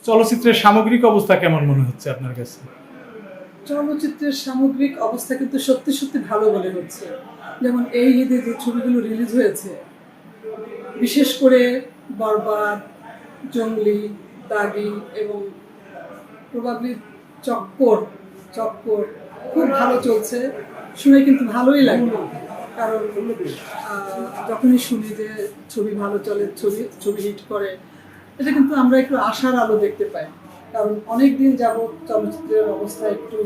চলচ্চিত্রের সামগ্রিক অবস্থা কেমন মনে হচ্ছে আপনার কাছে? চলচ্চিত্রের সামগ্রিক অবস্থা কিন্তু সত্যি সত্যি ভালো বলে হচ্ছে। যেমন এই ঈদে যে ছবিগুলো রিলিজ হয়েছে, বিশেষ করে বরবাদ, জঙ্গলি, দাগি এবং প্রবাবলি চক্কর চক্কর খুব ভালো চলছে। শুনে কিন্তু ভালোই লাগে, কারণ যখনই শুনি যে ছবি ভালো চলে, ছবি হিট করে, এটা কিন্তু আমরা একটু আশার আলো দেখতে পাই। কারণ অনেক দিন যাবৎ চলচ্চিত্রের অবস্থা একটু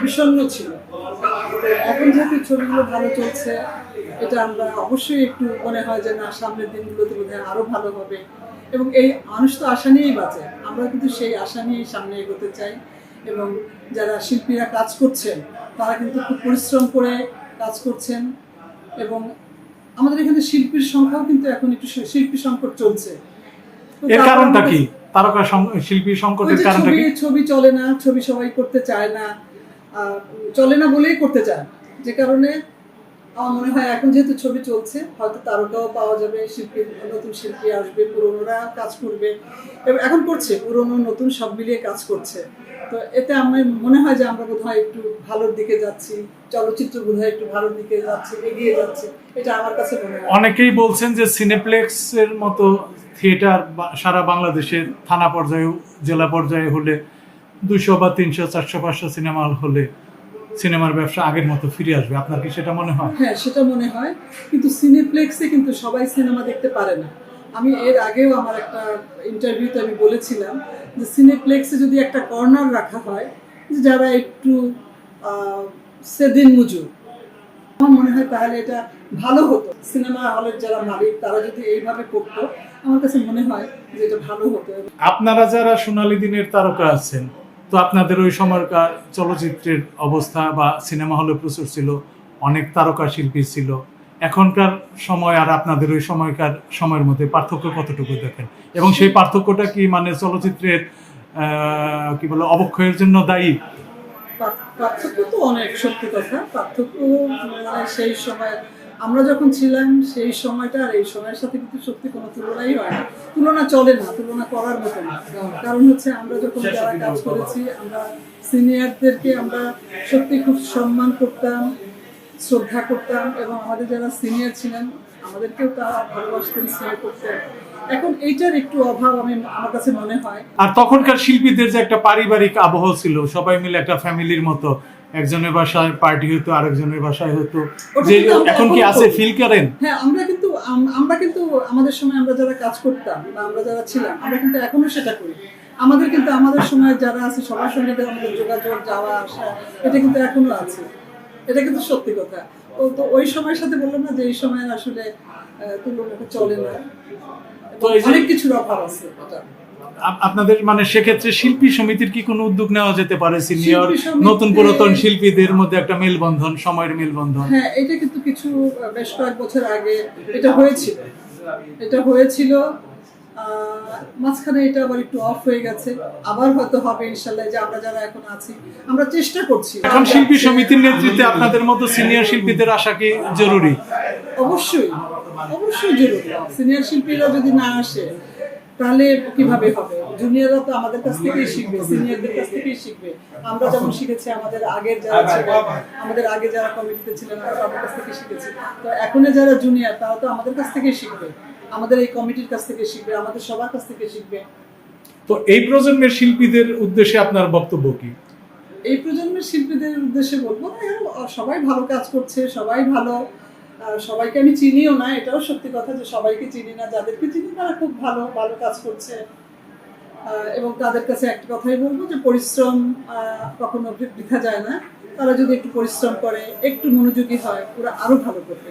বিষণ্ণ ছিল। এখন যেহেতু ছবিগুলো ভালো চলছে, এটা আমরা অবশ্যই একটু মনে হয় যে না, সামনের দিনগুলোতে বোধহয় আরো ভালো হবে। এবং এই মানুষ তো আশা নিয়েই বাঁচে, আমরা কিন্তু সেই আশা নিয়েই সামনে এগোতে চাই। এবং যারা শিল্পীরা কাজ করছেন, তারা কিন্তু খুব পরিশ্রম করে কাজ করছেন। এবং আমাদের এখানে শিল্পীর সংখ্যাও কিন্তু এখন একটু শিল্পী সংকট চলছে। এর কারণটা কি? তারকা শিল্পী সংকটের কারণটা কি? ছবি চলে না, ছবি সবাই করতে চায় না, চলে না বলেই করতে চায়। যে কারণে আমার মনে হয় এখন যেহেতু ছবি চলছে, হয়তো তারকাও পাওয়া যাবে, শিল্পী, নতুন শিল্পী আসবে, পুরোনোরা কাজ করবে এবং এখন করছে, পুরোনো নতুন সব মিলিয়ে কাজ করছে। তো এতে আমার মনে হয় যে আমরা বোধহয় একটু ভালোর দিকে যাচ্ছি, চলচ্চিত্র বোধহয় একটু ভালোর দিকে যাচ্ছে, এগিয়ে যাচ্ছে, এটা আমার কাছে মনে হয়। অনেকেই বলছেন যে সিনেপ্লেক্সের মতো থিয়েটার সারা বাংলাদেশের থানা পর্যায়ে, জেলা পর্যায়ে হলে 200 বা 300, 400, 500 সিনেমা হল হলে সিনেমার ব্যবসা আগের মতো ফিরে আসবে। আপনার কি সেটা মনে হয়? হ্যাঁ, সেটা মনে হয়, কিন্তু সিনেপ্লেক্সে কিন্তু সবাই সিনেমা দেখতে পারে না। আমি এর আগেও আমার একটা ইন্টারভিউতে আমি বলেছিলাম যে সিনেপ্লেক্সে যদি একটা কর্নার রাখা হয়, যে যারা একটু সেদিন মুজুর, আমার মনে হয় তাহলে এটা ভালো হতো। সিনেমা হলের যারা মালিক, তারা যদি এইভাবে করতো, আমার কাছে মনে হয় যে এটা ভালো হতো। আপনারা যারা সোনালী দিনের তারকা আছেন, তো আপনাদের ওই সময়কার চলচ্চিত্রের অবস্থা বা সিনেমা হলে প্রচুর ছিল, অনেক তারকা শিল্পী ছিল। এখনকার সময় আর আপনাদের ওই সময়কার সময়ের মধ্যে পার্থক্য কতটুকু দেখেন? এবং সেই পার্থক্যটা কি মানে চলচ্চিত্রের কি বলে অবক্ষয়ের জন্য দায়ী? পার্থক্য তো অনেক, সত্যি কথা। পার্থক্য মানে সেই সময় আমরা যখন ছিলাম, সেই সময়টা আর এই সময়ের সাথে কিন্তু সত্যি কোনো তুলনাই হয় না। তুলনা চলে না, তুলনা করার মতো না। কারণ হচ্ছে আমরা যখন যারা কাজ করেছি, আমরা সিনিয়রদেরকে আমরা সত্যি খুব সম্মান করতাম, শ্রদ্ধা করতাম, এবং আমাদের যারা সিনিয়র ছিলেন আমাদেরকেও তারা ভালোবাসতেন, স্নেহ করতেন। এখন এইটার একটু অভাব আমার কাছে মনে হয়। আর তখনকার শিল্পীদের যে একটা পারিবারিক আবহ ছিল, সবাই মিলে একটা ফ্যামিলির মতো, একজনের বাসায় পার্টি হতো, আরেকজনের বাসায় হতো, যে এখন কি আছে ফিল করেন? হ্যাঁ, আমরা কিন্তু আমাদের সময় আমরা যারা কাজ করতাম বা আমরা যারা ছিলাম, আমরা কিন্তু এখনো সেটা করি। আমাদের সময় যারা আছে সবার সঙ্গে আমাদের যোগাযোগ, যাওয়া আসা, এটা কিন্তু এখনো আছে। এটা কিন্তু সত্যি কথা। তো ওই সময়ের সাথে বললাম না যে এই সময় আসলে তুলনাটা চলে না, অনেক কিছুর অভাব আছে। আপনাদের মানে সেক্ষেত্রে শিল্পী সমিতির কি কোনো উদ্যোগ নেওয়া যেতে পারে? সিনিয়র নতুন পুরাতন শিল্পীদের মধ্যে একটা মেলবন্ধন, সময়ের মেলবন্ধন। হ্যাঁ, এটা কিন্তু বেশ কয়েক বছর আগে এটা হয়েছিল। মাঝখানে এটা আবার একটু অফ হয়ে গেছে, আবার হয়তো হবে ইনশাল্লাহ। যে আমরা যারা এখন আছি, আমরা চেষ্টা করছি। এখন শিল্পী সমিতির নেতৃত্বে আপনাদের মতো সিনিয়র শিল্পীদের আসা কি জরুরি? অবশ্যই, অবশ্যই জরুরি। সিনিয়র শিল্পীরা যদি না আসে তাহলে কিভাবে হবে? জুনিয়ররা তো আমাদের কাছ থেকেই শিখবে, সিনিয়রদের কাছ থেকেই শিখবে। আমরা যেমন শিখেছি, আমাদের আগের যারা ছিলেন, আমাদের আগে যারা কমিটিতে ছিলেন, আমরা তাদের কাছ থেকে শিখেছি। তো এখন যারা জুনিয়র, তারা তো আমাদের কাছ থেকেই শিখবে, আমাদের এই কমিটির কাছ থেকে শিখবে, আমাদের সবার কাছ থেকে শিখবে। তো এই প্রজন্মের শিল্পীদের উদ্দেশ্যে আপনার বক্তব্য কি? এই প্রজন্মের শিল্পীদের উদ্দেশ্যে বলবো, সবাই ভালো কাজ করছে, সবাই ভালো। সবাইকে আমি চিনিও না, এটাও সত্যি কথা যে সবাইকে চিনি না। যাদেরকে চিনি তারা খুব ভালো ভালো কাজ করছে। এবং তাদের কাছে একটা কথাই বলবো যে পরিশ্রম কখনো বৃথা যায় না। তারা যদি একটু পরিশ্রম করে, একটু মনোযোগী হয়, ওরা আরো ভালো করবে।